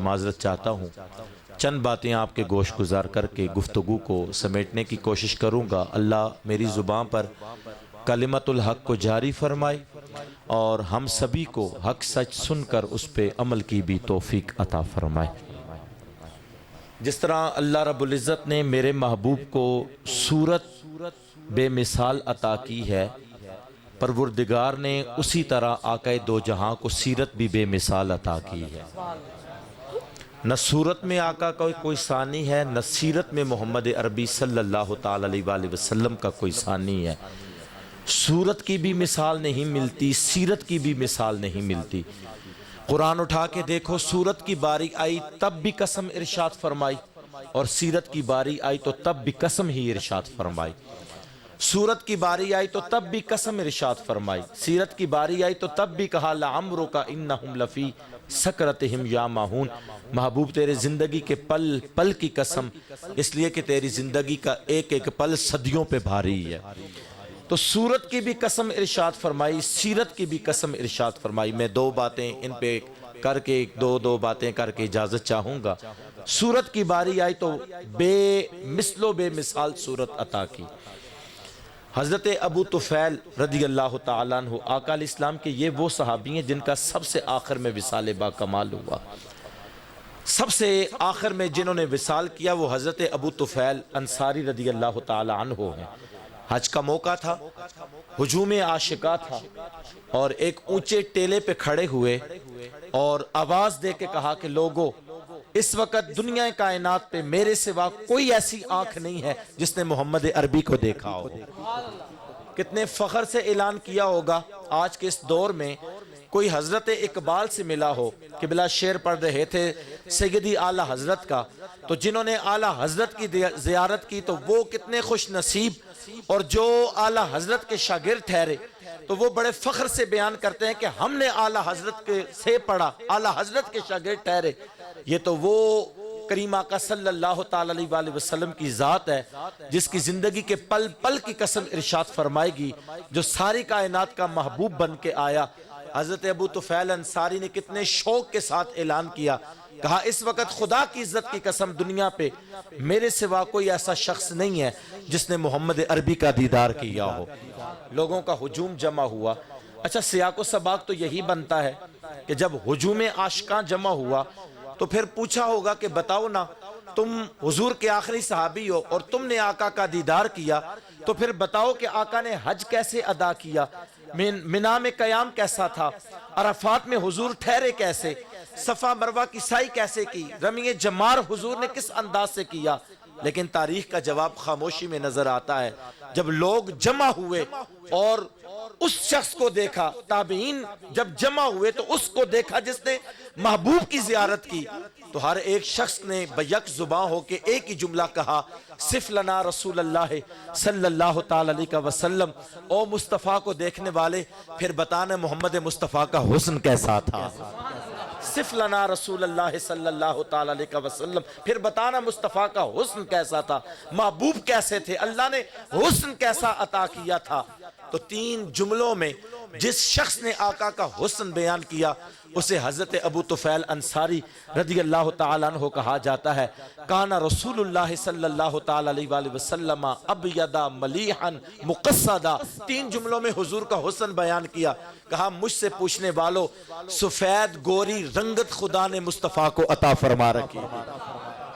معذرت چاہتا ہوں۔ چند باتیں آپ کے گوش گزار کر کے گفتگو کو سمیٹنے کی کوشش کروں گا۔ اللہ میری زبان پر کلمت الحق کو جاری فرمائے اور ہم سبھی کو حق سچ سن کر اس پہ عمل کی بھی توفیق عطا فرمائے۔ جس طرح اللہ رب العزت نے میرے محبوب کو صورت بے مثال عطا کی ہے، پروردگار نے اسی طرح آقا دو جہاں کو سیرت بھی بے مثال عطا کی ہے۔ نہ صورت میں آقا کا کوئی ثانی ہے، نہ سیرت میں محمد عربی صلی اللہ تعالی علیہ وآلہ وسلم کا کوئی ثانی ہے۔ صورت کی بھی مثال نہیں ملتی، سیرت کی بھی مثال نہیں ملتی۔ قرآن اٹھا کے دیکھو، صورت کی باری آئی تب بھی قسم ارشاد فرمائی، اور سیرت کی باری آئی تو تب بھی قسم ہی ارشاد فرمائی۔ صورت کی باری آئی تو تب بھی قسم ارشاد فرمائی، سیرت کی باری آئی تو تب بھی کہا لعمرک انہم لفی سکرتہم یامہون۔ محبوب تیرے زندگی کے پل پل کی قسم، اس لیے کہ تیری زندگی کا ایک ایک پل صدیوں پہ بھاری ہے۔ تو صورت کی بھی قسم ارشاد فرمائی، سیرت کی بھی قسم ارشاد فرمائی۔ میں دو باتیں ان پہ کر کے دو باتیں کر کے اجازت چاہوں گا۔ صورت کی باری آئی تو بے مثل و بے مثال صورت عطا کی۔ حضرت ابو طفیل رضی اللہ تعالیٰ عنہ آقا علیہ السلام کے یہ وہ صحابی ہیں جن کا سب سے آخر میں وصال با کمال ہوا۔ سب سے آخر میں جنہوں نے وصال کیا وہ حضرت ابو طفیل انصاری رضی اللہ تعالیٰ عنہ ہیں۔ حج کا موقع تھا، ہجوم عاشقاں تھا، اور ایک اونچے ٹیلے پہ کھڑے ہوئے اور آواز دے کے کہا کہ لوگو، اس وقت دنیا کائنات پہ میرے سوا کوئی ایسی آنکھ نہیں ہے جس نے محمد عربی کو دیکھا ہو۔ کتنے فخر سے اعلان کیا ہوگا آج کے اس دور میں کوئی حضرت اقبال سے ملا ہو کہ بلا شعر پڑھ رہے تھے سیدی اعلیٰ حضرت کا، تو جنہوں نے اعلیٰ حضرت کی زیارت کی تو وہ کتنے خوش نصیب، اور جو اعلیٰ حضرت کے شاگرد ٹھہرے تو وہ بڑے فخر سے بیان کرتے ہیں کہ ہم نے اعلیٰ حضرت کے سے پڑھا، اعلیٰ حضرت کے شاگرد ٹھہرے۔ یہ تو وہ کریم آقا صلی اللہ تعالی علیہ وآلہ وسلم کی ذات ہے جس کی زندگی کے پل پل کی قسم ارشاد فرمائے گی، جو ساری کائنات کا محبوب بن کے آیا۔ حضرت ابو طفیل انصاری نے کتنے شوق کے ساتھ اعلان کیا، کہا اس وقت خدا کی عزت کی قسم دنیا پہ میرے سوا کوئی ایسا شخص نہیں ہے جس نے محمد عربی کا دیدار کیا ہو۔ لوگوں کا ہجوم جمع ہوا۔ اچھا، سیاق و سباق تو یہی بنتا ہے کہ جب ہجوم عاشقاں جمع ہوا تو پھر پوچھا ہوگا کہ بتاؤ نا، تم حضور کے آخری صحابی ہو اور تم نے آقا کا دیدار کیا، تو پھر بتاؤ کہ آقا نے حج کیسے ادا کیا، منا میں قیام کیسا تھا، عرفات میں حضور ٹھہرے کیسے، صفا مروہ کی سعی کیسے کی، رمی جمار حضور نے کس انداز سے کیا۔ لیکن تاریخ کا جواب خاموشی میں نظر آتا ہے۔ جب لوگ جمع ہوئے اور اس شخص کو دیکھا، تابعین جب جمع ہوئے تو اس کو دیکھا جس نے محبوب کی زیارت کی، تو ہر ایک شخص نے بیک زباں ہو کے ایک ہی جملہ کہا، صف لنا رسول اللہ صلی اللہ تعالی علیہ وسلم۔ او مصطفیٰ کو دیکھنے والے، پھر بتانا محمد مصطفیٰ کا حسن کیسا تھا۔ صف لنا رسول اللہ صلی اللہ تعالی علیہ وسلم، پھر بتانا مصطفیٰ کا حسن کیسا تھا، محبوب کیسے تھے، اللہ نے حسن کیسا عطا کیا تھا۔ تو تین جملوں میں جس شخص نے آقا کا حسن بیان کیا اسے حضرت ابو طفیل انصاری رضی اللہ تعالیٰ عنہ کہا جاتا ہے۔ کانا رسول اللہ صلی اللہ تعالیٰ علیہ وآلہ وسلم ابیضا ملیحا مقصدا۔ تین جملوں میں حضور کا حسن بیان کیا، کہا مجھ سے پوچھنے والوں، سفید گوری رنگت خدا نے مصطفیٰ کو عطا فرما رکھی،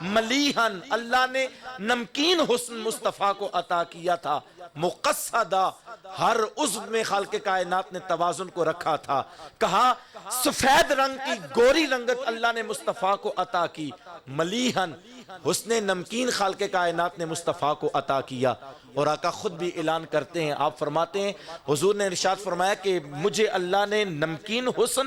ملیحن اللہ نے نمکین حسن مصطفیٰ کو عطا کیا تھا، مقصدہ ہر عضو میں خالق کائنات نے توازن کو رکھا تھا، کہا سفید رنگ کی گوری رنگت اللہ نے مصطفیٰ کو عطا کی، ملیحن حسن نمکین خالق کائنات نے مصطفیٰ کو عطا کیا۔ اور آقا خود بھی اعلان کرتے ہیں، آپ فرماتے ہیں حضور نے ارشاد فرمایا کہ مجھے اللہ نے نمکین حسن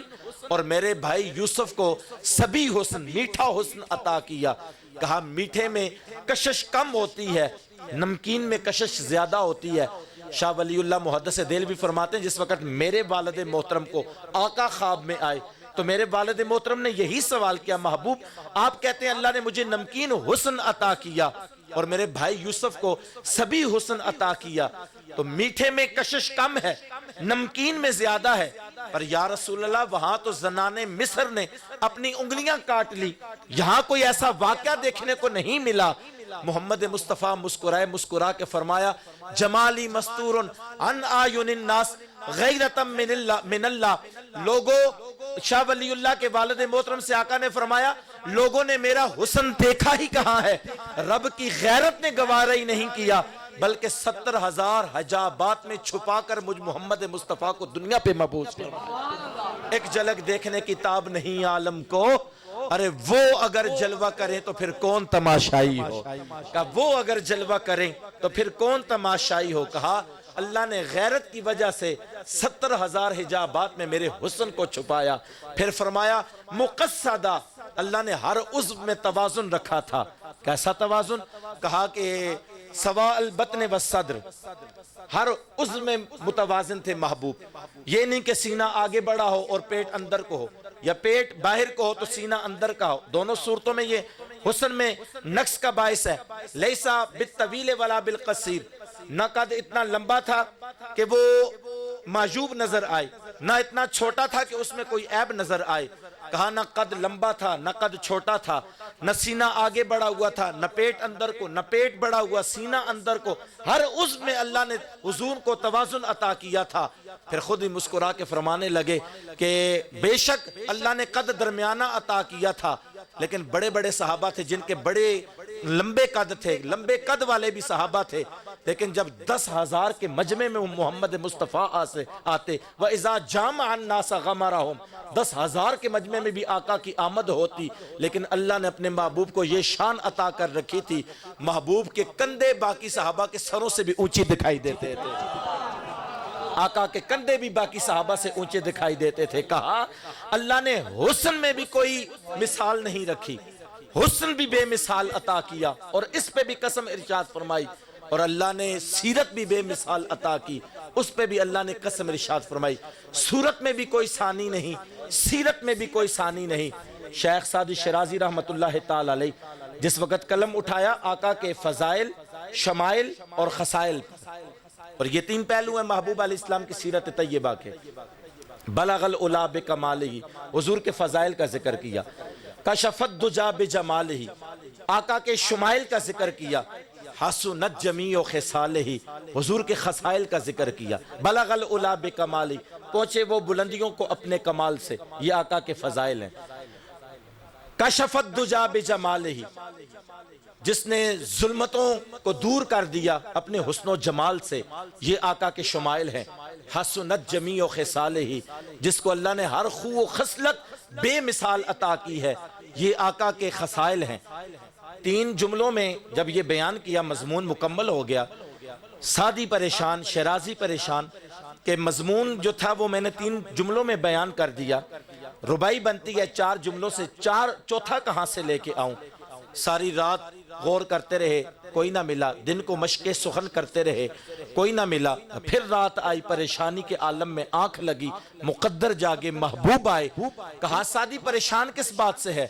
اور میرے بھائی یوسف کو سبی حسن میٹھا حسن عطا کیا۔ کہا میٹھے میں کشش کم ہوتی ہے، نمکین میں کشش زیادہ ہوتی ہے۔ شاہ ولی اللہ محدث دہلوی فرماتے ہیں جس وقت میرے والد محترم کو آقا خواب میں آئے تو میرے والد محترم نے یہی سوال کیا، محبوب آپ کہتے ہیں اللہ نے مجھے نمکین حسن عطا کیا اور میرے بھائی یوسف کو سبھی حسن عطا کیا، تو میٹھے میں کشش کم ہے، نمکین میں زیادہ ہے، پر یا رسول اللہ وہاں تو زنان مصر نے اپنی انگلیاں کاٹ لی، یہاں کوئی ایسا واقعہ دیکھنے کو نہیں ملا۔ محمد مصطفیٰ مسکرا کے فرمایا، جمالی مستورن عن آیون الناس غیرتم من اللہ۔ لوگوں، شاہ ولی اللہ کے والد محترم سے آقا نے فرمایا، لوگوں نے میرا حسن دیکھا ہی کہاں ہے، رب کی غیرت نے گوارا ہی نہیں کیا، بلکہ 70,000 حجابات میں چھپا کر مجھ محمد مصطفیٰ کو دنیا پہ مبعوث فرمایا۔ ایک جھلک دیکھنے کی تاب نہیں عالم کو، ارے وہ اگر جلوہ کریں تو پھر کون تماشائی ہو، کہا وہ اگر جلوہ کریں تو پھر کون تماشائی ہو۔ کہا اللہ نے غیرت کی وجہ سے 70,000 حجابات میں میرے حسن کو چھپایا۔ پھر فرمایا مقصدہ، اللہ نے ہر عضو میں توازن رکھا تھا۔ کیسا توازن؟ کہا کہ سواء البطن والصدر، ہر عضو میں متوازن تھے محبوب، یہ نہیں کہ سینہ آگے بڑا ہو اور پیٹ اندر کو ہو، یا پیٹ باہر کو ہو تو سینہ اندر کا ہو، دونوں صورتوں میں یہ حسن میں نقص کا باعث ہے۔ لیسا بالطویل ولا بالقصیر، نہ قد اتنا لمبا تھا کہ وہ معجوب نظر آئے، نہ اتنا چھوٹا تھا کہ اس میں کوئی عیب نظر آئے۔ کہا نہ قد لمبا تھا نہ قد چھوٹا تھا، نہ سینہ آگے بڑھا ہوا تھا نہ پیٹ اندر کو، نہ پیٹ بڑھا ہوا سینہ اندر کو، ہر عضو میں اللہ نے حضور کو توازن عطا کیا تھا۔ پھر خود ہی مسکرا کے فرمانے لگے کہ بے شک اللہ نے قد درمیانہ عطا کیا تھا، لیکن بڑے بڑے صحابہ تھے جن کے بڑے لمبے قد تھے، لمبے قد والے بھی صحابہ تھے، لیکن جب 10,000 کے مجمع میں محمد مصطفیٰ آتے وَإِذَا جَامَعَ النَّاسَ غَمَرَهُمْ، 10,000 کے مجمع میں بھی آقا کی آمد ہوتی، لیکن اللہ نے اپنے محبوب کو یہ شان عطا کر رکھی تھی، محبوب کے کندھے باقی صحابہ کے سروں سے بھی اونچی دکھائی دیتے تھے، آقا کے کندھے بھی باقی صحابہ سے اونچے دکھائی دیتے تھے۔ کہا اللہ نے حسن میں بھی کوئی مثال نہیں رکھی، حسن بھی بے مثال عطا کیا، اور اس پہ بھی قسم ارشاد فرمائی، اور اللہ نے سیرت بھی بے مثال عطا کی، اس پہ بھی اللہ نے قسم ارشاد فرمائی، صورت میں بھی کوئی ثانی نہیں، سیرت میں بھی کوئی ثانی نہیں۔ شیخ سعدی شرازی رحمت اللہ تعالی علیہ جس وقت قلم اٹھایا آقا کے فضائل، شمائل اور خصائل، اور یہ تین پہلو ہیں محبوب علیہ السلام کی سیرت طیبہ کے، بلغ العلا بکمالہ، حضور کے فضائل کا ذکر کیا، کشف الدجی بجمالہ، آقا کے شمائل کا ذکر کیا، حسنت جمیع خصالہ، حضور کے خصائل کا ذکر کیا، بلغ العلا بکمالہ، پہنچے وہ بلندیوں کو اپنے کمال سے، یہ آقا کے فضائل ہیں۔ کشف الدجی بجمالہ، جس نے ظلمتوں کو دور کر دیا اپنے حسن و جمال سے، یہ آقا کے شمائل ہیں۔ حسنت جمیع خصالہ، جس کو اللہ نے ہر خو و خصلت بے مثال عطا کی ہے، یہ آقا کے خصائل ہیں۔ تین جملوں میں جب یہ بیان کیا مضمون مکمل ہو گیا، سعدی پریشان، شرازی پریشان کہ مضمون جو تھا وہ میں نے 3 جملوں میں بیان کر دیا، ربائی بنتی ہے 4 جملوں سے، چوتھا کہاں سے لے کے آؤں؟ ساری رات غور کرتے رہے، کوئی نہ ملا، دن کو مشق سخن کرتے رہے، کوئی نہ ملا، پھر رات آئی، پریشانی کے عالم میں آنکھ لگی، مقدر جاگے، محبوب آئے، کہا سعدی پریشان کس بات سے ہے؟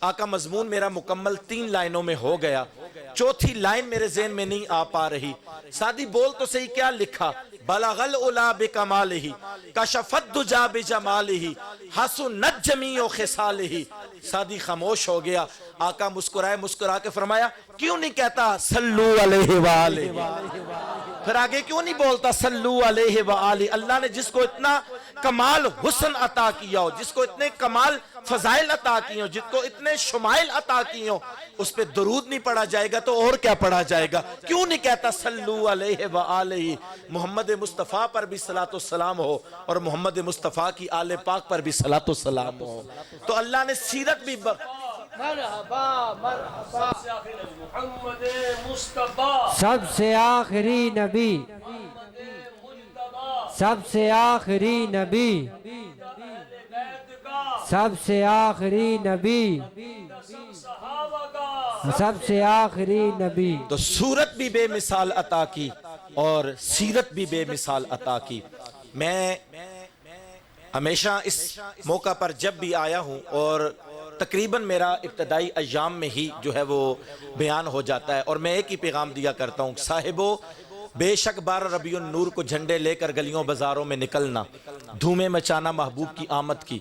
آقا مضمون میرا مکمل 3 لائنوں میں ہو گیا، چوتھی لائن میرے ذہن میں نہیں آ پا رہی، سعدی بول تو صحیح کیا لکھا؟ بلغ العلا بکمالہ، کشف الدجی بجمالہ، حسنت جمیع خصالہ۔ سعدی خاموش ہو گیا، آقا مسکرا کے فرمایا کیوں نہیں کہتا صلو علیہ وآلہ، پھر آگے کیوں نہیں بولتا صلو علیہ وآلہ؟ اللہ نے جس کو اتنا کمال حسن عطا کیا ہو، جس کو اتنے کمال فضائل عطا کی ہوں، جس کو اتنے شمائل عطا کی ہوں، اس پہ درود نہیں پڑھا جائے گا تو اور کیا پڑھا جائے گا؟ کیوں نہیں کہتا صلو علیہ وآلہ؟ محمد مصطفیٰ پر بھی صلاۃ والسلام ہو اور محمد مصطفیٰ کی آل پاک پر بھی صلاۃ والسلام ہو۔ تو اللہ نے سیرت بھی مرحبا مرحبا محمد مصطفیٰ، سب سے آخری نبی، سب سے آخری نبی، سب سے آخری نبی، سب سے آخری نبی۔ تو صورت بھی بے مثال عطا کی اور سیرت بھی بے مثال عطا کی۔ میں ہمیشہ اس موقع پر جب بھی آیا ہوں اور تقریباً میرا ابتدائی ایام میں ہی جو ہے وہ بیان ہو جاتا ہے، اور میں ایک ہی پیغام دیا کرتا ہوں، صاحبو بے شک 12 ربیع النور کو جھنڈے لے کر گلیوں بازاروں میں نکلنا، دھومیں مچانا محبوب کی آمد کی،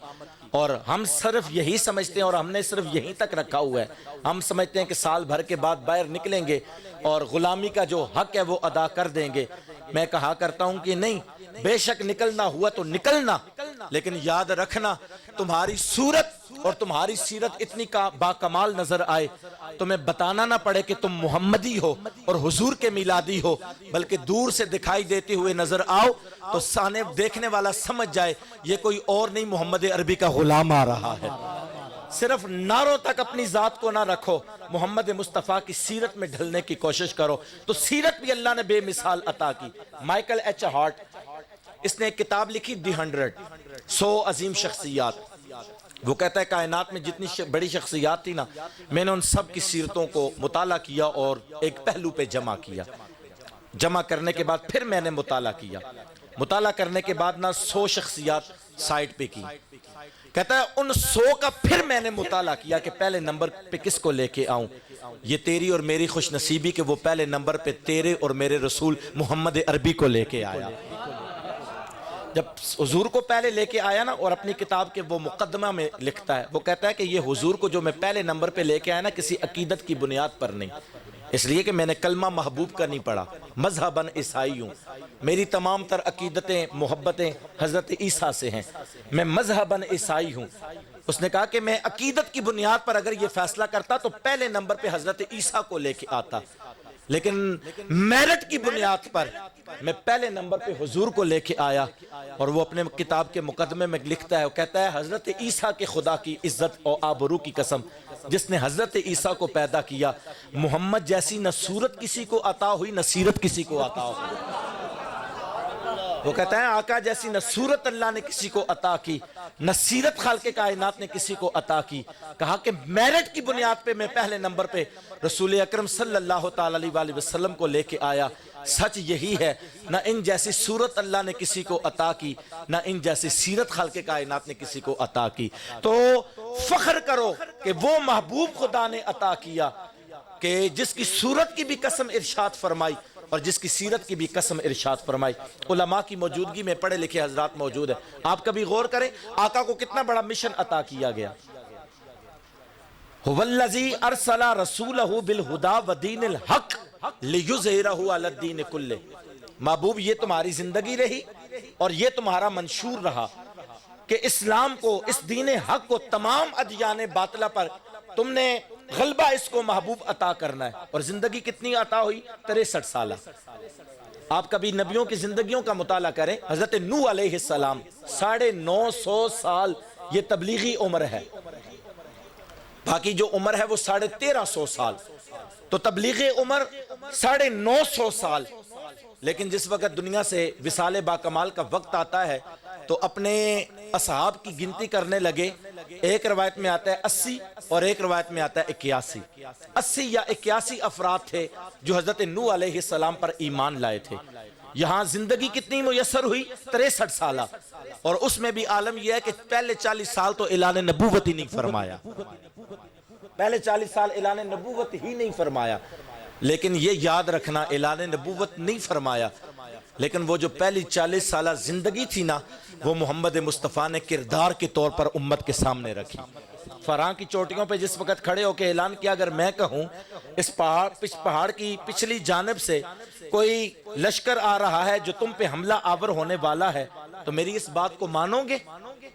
اور ہم صرف یہی سمجھتے ہیں اور ہم نے صرف یہیں تک رکھا ہوا ہے، ہم سمجھتے ہیں کہ سال بھر کے بعد باہر نکلیں گے اور غلامی کا جو حق ہے وہ ادا کر دیں گے۔ میں کہا کرتا ہوں کہ نہیں، بے شک نکلنا ہوا تو نکلنا، لیکن یاد رکھنا تمہاری صورت اور تمہاری سیرت اتنی باکمال نظر آئے، تمہیں بتانا نہ پڑے کہ تم محمدی ہو اور حضور کے میلادی ہو، بلکہ دور سے دکھائی دیتے ہوئے نظر آؤ تو سامنے دیکھنے والا سمجھ جائے یہ کوئی اور نہیں، محمد عربی کا غلام آ رہا ہے۔ صرف نعروں تک اپنی ذات کو نہ رکھو، محمد مصطفیٰ کی سیرت میں ڈھلنے کی کوشش کرو، تو سیرت بھی اللہ نے بے مثال عطا کی۔ مائیکل ایچ ہارٹ، اس نے ایک کتاب لکھی دی 100 عظیم شخصیات۔ وہ کہتا ہے کائنات میں جتنی بڑی شخصیات تھی نا، میں نے ان سب کی سیرتوں کو مطالعہ کیا اور ایک پہلو پہ جمع کیا، جمع کرنے کے بعد پھر میں نے مطالعہ کیا، مطالعہ کرنے کے بعد نا 100 شخصیات سائٹ پہ کی۔ کہتا ہے ان 100 کا پھر میں نے مطالعہ کیا کہ پہلے نمبر پہ کس کو لے کے آؤں۔ یہ تیری اور میری خوش نصیبی کہ وہ پہلے نمبر پہ تیرے اور میرے رسول محمد عربی کو لے کے آیا۔ جب حضور کو پہلے لے کے آیا نا، اور اپنی کتاب کے وہ مقدمہ میں لکھتا ہے، وہ کہتا ہے کہ یہ حضور کو جو میں پہلے نمبر پہ لے کے آیا نا، کسی عقیدت کی بنیاد پر نہیں، اس لیے کہ میں نے کلمہ محبوب کا نہیں پڑھا، مذہباً عیسائی ہوں، میری تمام تر عقیدتیں محبتیں حضرت عیسیٰ سے ہیں، میں مذہباً عیسائی ہوں۔ اس نے کہا کہ میں عقیدت کی بنیاد پر اگر یہ فیصلہ کرتا تو پہلے نمبر پہ حضرت عیسیٰ کو لے کے آتا، لیکن میرٹ کی بنیاد پر میں پہلے نمبر پہ حضور کو لے کے آیا۔ اور وہ اپنے کتاب کے مقدمے میں لکھتا ہے، وہ کہتا ہے حضرت عیسیٰ کے خدا کی عزت اور آبرو کی قسم جس نے حضرت عیسیٰ کو پیدا کیا، محمد جیسی نہ صورت کسی کو عطا ہوئی نہ سیرت کسی کو عطا ہوئی۔ وہ کہتا ہے آقا جیسی نہ صورت اللہ نے کسی کو عطا کی، نہ سیرت خالق کائنات نے کسی کو عطا کی۔ کہا کہ میرٹ کی بنیاد پہ میں پہلے نمبر پہ رسول اکرم صلی اللہ تعالی علیہ وسلم کو لے کے آیا۔ سچ یہی ہے، نہ ان جیسی صورت اللہ نے کسی کو عطا کی، نہ ان جیسی سیرت خالق کائنات نے کسی کو عطا کی۔ تو فخر کرو کہ وہ محبوب خدا نے عطا کیا کہ جس کی صورت کی بھی قسم ارشاد فرمائی اور جس کی سیرت کی بھی قسم ارشاد فرمائی۔ علماء کی موجودگی میں پڑھے لکھے حضرات موجود ہیں، آپ کبھی غور کریں آقا کو کتنا بڑا مشن عطا کیا گیا۔ هو الذی ارسل رسولہ بالہدی ودین الحق لیظہرہ علی الدین کلہ۔ محبوب یہ تمہاری زندگی رہی اور یہ تمہارا منشور رہا کہ اسلام کو، اس دین حق کو تمام ادیان باطلہ پر تم نے غلبہ اس کو محبوب عطا کرنا ہے۔ اور زندگی کتنی عطا ہوئی؟ 63 سالہ۔ آپ کبھی نبیوں کی زندگیوں کا مطالعہ کریں، حضرت نوح علیہ السلام 950 سال یہ تبلیغی عمر ہے، باقی جو عمر ہے وہ 1350 سال، تو تبلیغی عمر 950 سال۔ لیکن جس وقت دنیا سے وصال باکمال کا وقت آتا ہے تو اپنے اصحاب کی گنتی کرنے لگے۔ ایک روایت میں آتا ہے 80 اور ایک روایت میں آتا ہے 81۔ 80 یا 81 افراد تھے جو حضرت نوح علیہ السلام پر ایمان لائے تھے۔ یہاں زندگی کتنی میسر ہوئی؟ 63 سالہ، اور اس میں بھی عالم یہ ہے کہ پہلے 40 سال تو اعلان نبوت ہی نہیں فرمایا، پہلے 40 سال اعلان نبوت ہی نہیں فرمایا۔ لیکن یہ یاد رکھنا اعلان نبوت نہیں فرمایا، لیکن وہ جو پہلی 40 سالہ زندگی تھی نا، وہ محمد مصطفیٰ نے کردار کے طور پر امت کے سامنے رکھی۔ فراں کی چوٹیوں پہ جس وقت کھڑے ہو کے اعلان کیا، اگر میں کہوں اس پہاڑ کی پچھلی جانب سے کوئی لشکر آ رہا ہے جو تم پہ حملہ آور ہونے والا ہے تو میری اس بات کو مانو گے؟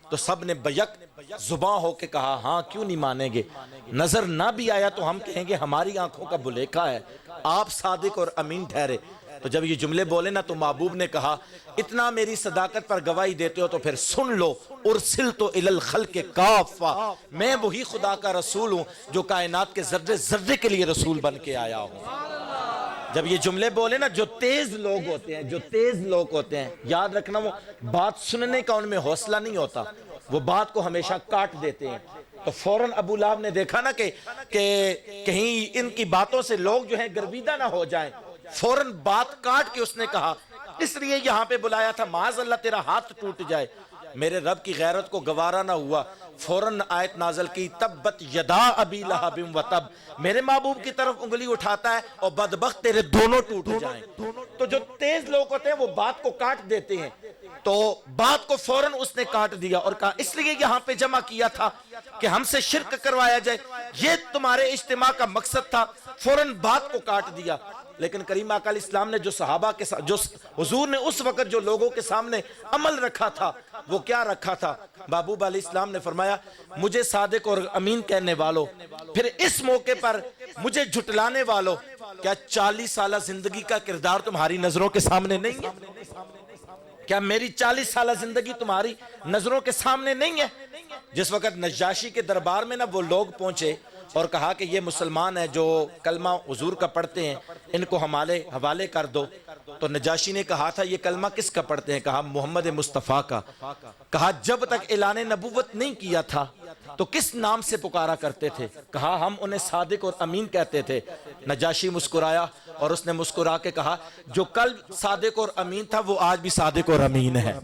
تو سب نے بیک زباں ہو کے کہا ہاں، کیوں نہیں مانیں گے۔ نظر نہ بھی آیا تو ہم کہیں گے ہماری آنکھوں کا بلیکھا ہے، آپ صادق اور امین ٹھہرے۔ تو جب یہ جملے بولے نا تو محبوب نے کہا اتنا میری صداقت پر گواہی دیتے ہو تو پھر سن لو، ارسلت الی الخلق کافہ، میں وہی خدا کا رسول ہوں جو کائنات کے ذرے ذرے کے لیے رسول بن کے آیا ہوں۔ جب یہ جملے بولے نا، جو تیز لوگ ہوتے ہیں یاد رکھنا، وہ بات سننے کا ان میں حوصلہ نہیں ہوتا، وہ بات کو ہمیشہ کاٹ دیتے ہیں۔ تو فوراً ابو لہب نے دیکھا نا کہ کہیں ان کی باتوں سے لوگ جو ہیں گرویدہ نہ ہو جائیں، فوراً بات کاٹ کے اس نے کہا اس لیے یہاں پہ بلایا تھا، معاذ اللہ تیرا ہاتھ ٹوٹ جائے۔ میرے رب کی غیرت کو گوارا نہ ہوا، فوراً آیت نازل کی تبت یدا ابی لہب و تب، میرے محبوب کی طرف انگلی اٹھاتا ہے اور بدبخت تیرے دونوں ٹوٹ جائیں۔ تو جو تیز لوگ ہوتے ہیں وہ بات کو کاٹ دیتے ہیں، تو بات کو فوراً اس نے کاٹ دیا اور کہا اس لیے یہاں پہ جمع کیا تھا کہ ہم سے شرک کروایا جائے، یہ تمہارے اجتماع کا مقصد تھا، فوراً بات کو کاٹ دیا۔ لیکن کریم آقا علیہ السلام نے جو صحابہ کے ساتھ، جو حضور نے اس وقت جو لوگوں کے سامنے عمل رکھا تھا وہ کیا رکھا تھا؟ محبوب علیہ السلام نے فرمایا مجھے صادق اور امین کہنے والوں، پھر اس موقع پر مجھے جھٹلانے والوں، کیا 40 سالہ زندگی کا کردار تمہاری نظروں کے سامنے نہیں ہے؟ کیا میری 40 سالہ زندگی تمہاری نظروں کے سامنے نہیں ہے؟ جس وقت نجاشی کے دربار میں وہ لوگ پہنچے اور کہا کہ یہ مسلمان ہیں جو کلمہ حضور کا پڑھتے ہیں، ان کو ہمارے حوالے کر دو، تو نجاشی نے کہا تھا یہ کلمہ کس کا پڑھتے ہیں؟ کہا محمد مصطفیٰ کا۔ کہا جب تک اعلان نبوت نہیں کیا تھا تو کس نام سے پکارا کرتے تھے؟ کہا ہم انہیں صادق اور امین کہتے تھے۔ نجاشی مسکرایا اور اس نے مسکرا کے کہا جو کل صادق اور امین تھا وہ آج بھی صادق اور امین ہے،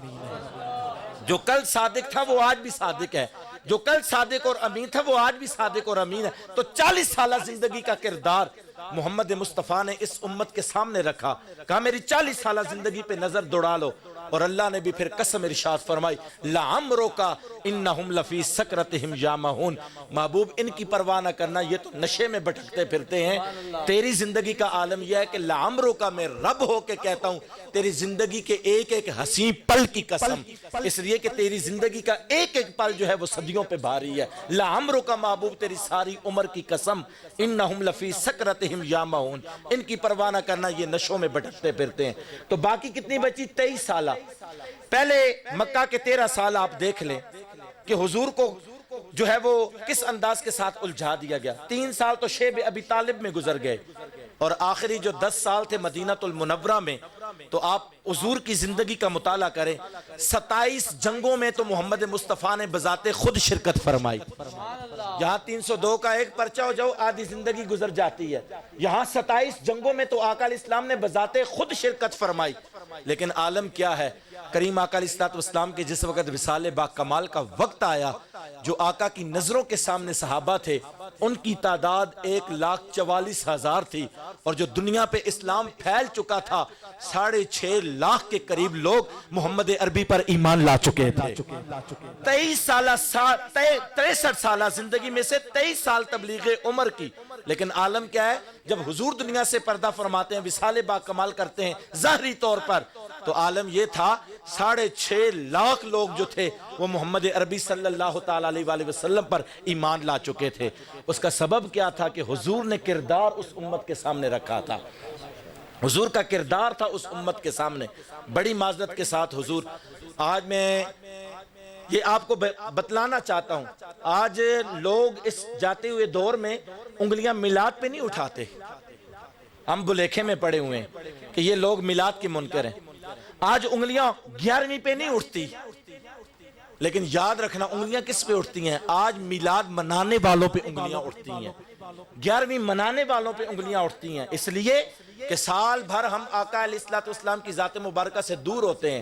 جو کل صادق تھا وہ آج بھی صادق ہے، جو کل صادق اور امین تھا وہ آج بھی صادق اور امین ہے۔ تو 40 سالہ زندگی کا کردار محمد مصطفیٰ نے اس امت کے سامنے رکھا، کہا میری 40 سالہ زندگی پہ نظر دوڑا لو، اور اللہ نے بھی پھر قسم ارشاد فرمائی لعمرک انہم لفی سکرتہم یامہون، محبوب ان کی پرواہ نہ کرنا، یہ تو نشے میں بھٹکتے پھرتے ہیں، تیری زندگی کا عالم یہ ہے کہ لعمرک، میں رب ہو کے کہتا ہوں تیری زندگی کے ایک ایک حسین پل کی قسم، اس لیے کہ تیری زندگی کا ایک ایک پل جو ہے وہ صدیوں پہ بھاری ہے، لعمرک محبوب تیری ساری عمر کی قسم، انہم لفی سکرتہم یامہون، ان کی پرواہ نہ کرنا، یہ نشوں میں بھٹکتے پھرتے ہیں۔ تو باقی کتنی بچی؟ 23 سالہ۔ پہلے مکہ کے 13 سال آپ دیکھ لیں کہ حضور کو جو ہے وہ کس انداز کے ساتھ الجھا دیا گیا۔ 3 سال تو شیب ابی طالب میں گزر گئے، اور آخری جو 10 سال تھے مدینہ المنورہ میں، تو آپ حضور کی زندگی کا مطالعہ کریں، 27 جنگوں میں تو محمد مصطفیٰ نے بذات خود شرکت فرمائی۔ یہاں 302 کا ایک پرچہ ہو جاؤ آدھی زندگی گزر جاتی ہے، یہاں 27 جنگوں میں تو آقا علیہ السلام نے بذات خود شرکت فرمائی۔ لیکن عالم کیا ہے؟ کریم آقا علیہ السلام کے جس وقت وصال با کمال کا وقت آیا، جو آقا کی نظروں کے سامنے صحابہ تھے ان کی تعداد 1,44,000 تھی، اور جو دنیا پہ اسلام پھیل چکا تھا 6.5 لاکھ کے قریب لوگ محمد عربی پر ایمان لا چکے تھے۔ 63 سالہ زندگی میں سے 23 سال تبلیغ عمر کی، لیکن عالم کیا ہے؟ جب حضور دنیا سے پردہ فرماتے ہیں، وصال با کمال کرتے ہیں ظاہری طور پر، تو عالم یہ تھا 6.5 لاکھ لوگ جو تھے وہ محمد عربی صلی اللہ تعالیٰ علیہ وسلم پر ایمان لا چکے تھے۔ اس کا سبب کیا تھا؟ کہ حضور نے کردار اس امت کے سامنے رکھا تھا، حضور کا کردار تھا اس امت کے سامنے۔ بڑی معذرت کے ساتھ حضور، آج میں یہ آپ کو بتلانا چاہتا ہوں، آج لوگ اس جاتے ہوئے دور میں انگلیاں میلاد پہ نہیں اٹھاتے۔ ہم بلیکھے میں پڑے ہوئے ہیں کہ یہ لوگ میلاد کے منکر ہیں۔ آج انگلیاں 11ویں پہ نہیں اٹھتی، لیکن یاد رکھنا انگلیاں کس پہ اٹھتی ہیں؟ آج میلاد منانے والوں پہ انگلیاں اٹھتی ہیں، 11ویں منانے والوں پہ انگلیاں اٹھتی ہیں، اس لیے کہ سال بھر ہم آقا علیہ السلام کی ذات مبارکہ سے دور ہوتے ہیں،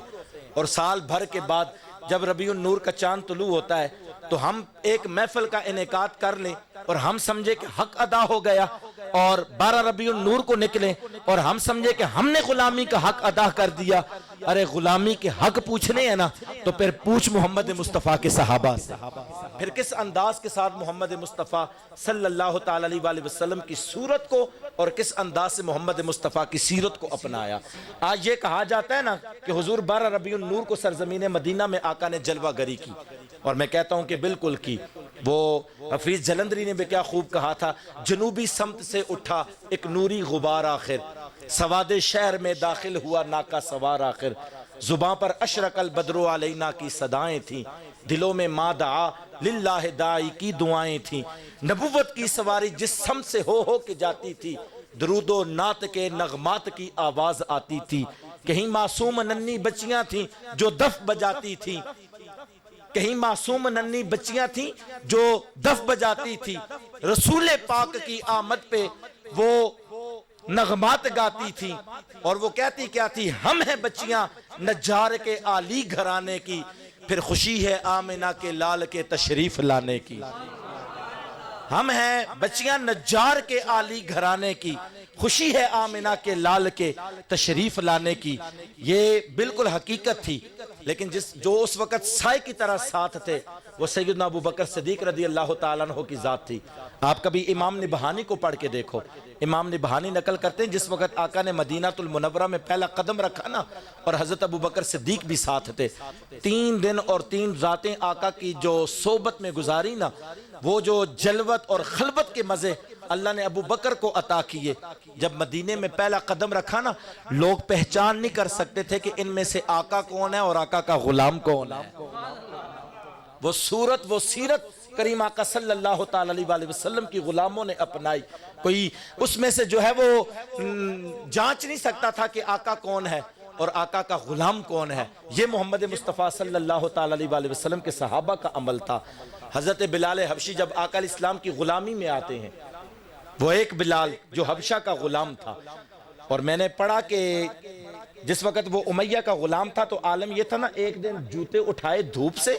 اور سال بھر کے بعد جب ربیع النور کا چاند طلوع ہوتا ہے تو ہم ایک محفل کا انعقاد کر لیں اور ہم سمجھے کہ حق ادا ہو گیا، اور 12 ربیع النور کو نکلیں اور ہم سمجھے کہ ہم نے غلامی کا حق ادا کر دیا۔ ارے غلامی کے حق پوچھنے ہیں نا تو پھر پوچھ محمد مصطفیٰ کے صحابہ سے، پھر کس انداز کے ساتھ محمد مصطفیٰ صلی اللہ تعالیٰ علیہ وسلم کی صورت کو اور کس انداز سے محمد مصطفیٰ کی سیرت کو اپنایا۔ آج یہ کہا جاتا ہے نا کہ حضور 12 ربیع النور کو سرزمین مدینہ میں آقا نے جلوہ گری کی، اور میں کہتا ہوں کہ بالکل کی۔ وہ حفیظ جلندری نے بھی کیا خوب کہا تھا، جنوبی سمت سے اٹھا ایک نوری غبار آخر، سواد شہر میں داخل ہوا ناکا سوار آخر، زباں پر اشرق البدر علینا کی صدائیں تھیں، دلوں میں ما دعا للہ دائی کی دعائیں تھیں، نبوت کی سواری جس سمت سے ہو کے جاتی تھی، درود و نعت کے نغمات کی آواز آتی تھی، کہیں معصوم ننھی بچیاں تھیں جو دف بجاتی تھیں، کہیں معصوم ننھی بچیاں تھیں جو دف بجاتی تھی، رسول پاک کی آمد پہ وہ نغمات گاتی تھی، اور وہ کہتی کیا تھی، ہم ہیں بچیاں نجار کے عالی گھرانے کی، پھر خوشی ہے آمنہ کے لال کے تشریف لانے کی۔ ہم ہیں بچیاں نجار کے عالی گھرانے کی، خوشی ہے آمنہ کے لال کے تشریف لانے کی۔ یہ بالکل حقیقت تھی، لیکن جو اس وقت سائے کی طرح ساتھ تھے وہ سیدنا ابو بکر صدیق رضی اللہ تعالیٰ عنہ کی ذات تھی۔ آپ کبھی امام نبہانی کو پڑھ کے دیکھو، امام نبہانی نقل کرتے ہیں جس وقت آقا نے مدینہ المنورہ میں پہلا قدم رکھا نا، اور حضرت ابو بکر صدیق بھی ساتھ تھے، 3 دن اور 3 راتیں آقا کی جو صحبت میں گزاری نا، وہ جو جلوت اور خلوت کے مزے اللہ نے ابو بکر کو عطا کیے۔ جب مدینے میں پہلا قدم رکھا نا، لوگ پہچان نہیں کر سکتے تھے کہ ان میں سے آقا کون ہے اور آقا کا غلام کون ہے۔ وہ صورت، وہ سیرت کریم آقا صلی اللہ تعالیٰ علیہ وسلم کی غلاموں نے اپنائی۔ کوئی اس میں سے جو ہے وہ جانچ نہیں سکتا تھا کہ آقا کون ہے اور آقا کا غلام کون ہے۔ یہ محمد مصطفیٰ صلی اللہ تعالیٰ علیہ وسلم کے صحابہ کا عمل تھا۔ حضرت بلال حبشی جب آقا علیہ السلام کی غلامی میں آتے ہیں، وہ ایک بلال جو حبشہ کا غلام تھا، اور میں نے پڑھا کہ جس وقت وہ امیہ کا غلام تھا تو عالم یہ تھا نا، ایک دن جوتے اٹھائے دھوپ سے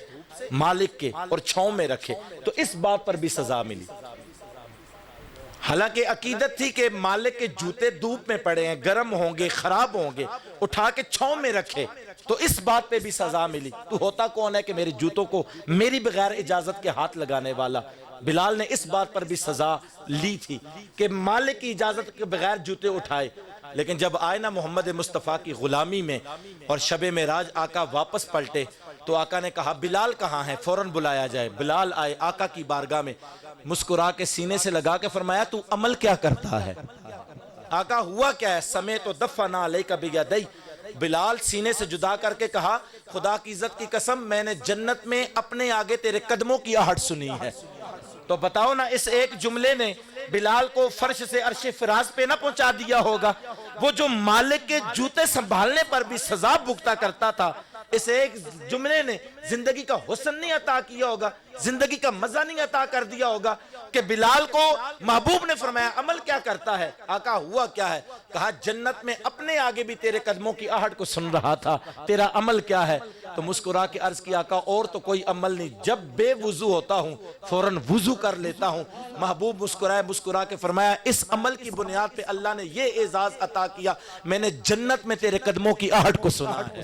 مالک کے اور چھاؤں میں رکھے، تو اس بات پر بھی سزا ملی۔ حالانکہ عقیدت تھی کہ مالک کے جوتے دھوپ میں پڑے ہیں، گرم ہوں گے، خراب ہوں گے، اٹھا کے چھاؤں میں رکھے، تو اس بات پہ بھی سزا ملی۔ تو ہوتا کون ہے کہ میرے جوتوں کو میری بغیر اجازت کے ہاتھ لگانے والا؟ بلال نے اس بات پر بھی سزا لی تھی کہ مالک کی اجازت کے بغیر جوتے اٹھائے۔ لیکن جب آئے نا محمد مصطفیٰ کی غلامی میں اور شب معراج آقا واپس پلٹے، تو آقا نے کہا بلال کہاں ہے، فوراً بلایا جائے۔ بلال آئے آقا کی بارگاہ میں، مسکرا کے سینے سے لگا کے فرمایا تو عمل کیا کرتا ہے؟ آقا ہوا کیا ہے؟ سمیت و دفنا علیک بیدی۔ بلال سینے سے جدا کر کے کہا خدا کی عزت کی قسم، میں نے جنت میں اپنے آگے تیرے قدموں کی آہٹ سنی ہے۔ تو بتاؤ نا، اس ایک جملے نے بلال کو فرش سے عرش فراز پہ نہ پہنچا دیا ہوگا؟ وہ جو مالک کے جوتے سنبھالنے پر بھی سزا بھگتا کرتا تھا، اس ایک جملے نے زندگی کا حسن نہیں عطا کیا ہوگا، زندگی کا مزہ نہیں عطا کر دیا ہوگا کہ بلال کو محبوب نے فرمایا عمل کیا کرتا ہے؟ آقا ہوا کیا ہے؟ کہا جنت میں اپنے آگے بھی تیرے قدموں کی آہٹ کو سن رہا تھا، تیرا عمل کیا ہے؟ تو مسکرا کے عرض کیا آقا اور تو کوئی عمل نہیں، جب بے وضو ہوتا ہوں فوراً وضو کر لیتا ہوں۔ محبوب مسکرا کے فرمایا اس عمل کی بنیاد پہ اللہ نے یہ اعزاز عطا کیا، میں نے جنت میں تیرے قدموں کی آہٹ کو سنا ہے۔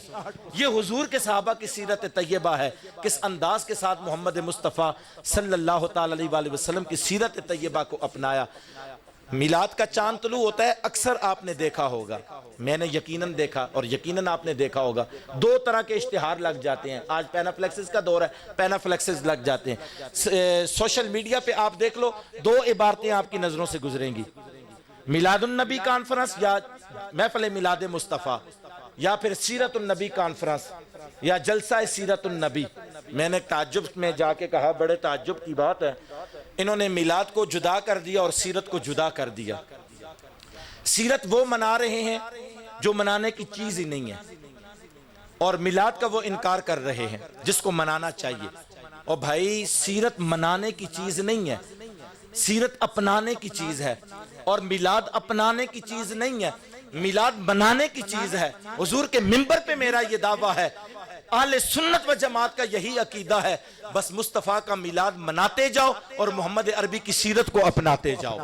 یہ حضور کے صحابہ کی سیرت طیبہ ہے، کس انداز کے ساتھ محمد مصطفیٰ صلی اللہ تعالیٰ علیہ وسلم کی سیرت طیبہ کو اپنایا۔ میلاد کا چاند طلوع ہوتا ہے، اکثر آپ نے دیکھا ہوگا، میں نے یقیناً دیکھا اور یقیناً آپ نے دیکھا ہوگا، 2 طرح کے اشتہار لگ جاتے ہیں۔ آج پینا فلیکسز کا دور ہے، پینا فلیکسز لگ جاتے ہیں۔ سوشل میڈیا پہ آپ دیکھ لو، 2 عبارتیں آپ کی نظروں سے گزریں گی، میلاد النبی کانفرنس یا محفل میلاد مصطفیٰ، یا پھر سیرت النبی کانفرنس یا جلسہ سیرت النبی۔ میں نے تعجب میں جا کے کہا بڑے تعجب کی بات ہے، انہوں نے میلاد کو جدا کر دیا اور سیرت کو جدا کر دیا۔ سیرت وہ منا رہے ہیں جو منانے کی چیز ہی نہیں ہے، اور میلاد کا وہ انکار کر رہے ہیں جس کو منانا چاہیے۔ اور بھائی سیرت منانے کی چیز نہیں ہے، سیرت اپنانے کی چیز ہے، اور میلاد اپنانے کی چیز نہیں ہے، میلاد منانے کی چیز ہے۔ حضور کے منبر پہ میرا یہ دعویٰ ہے، اہل سنت و جماعت کا یہی عقیدہ ہے، بس مصطفیٰ کا میلاد مناتے جاؤ اور محمد عربی کی سیرت کو اپناتے جاؤ،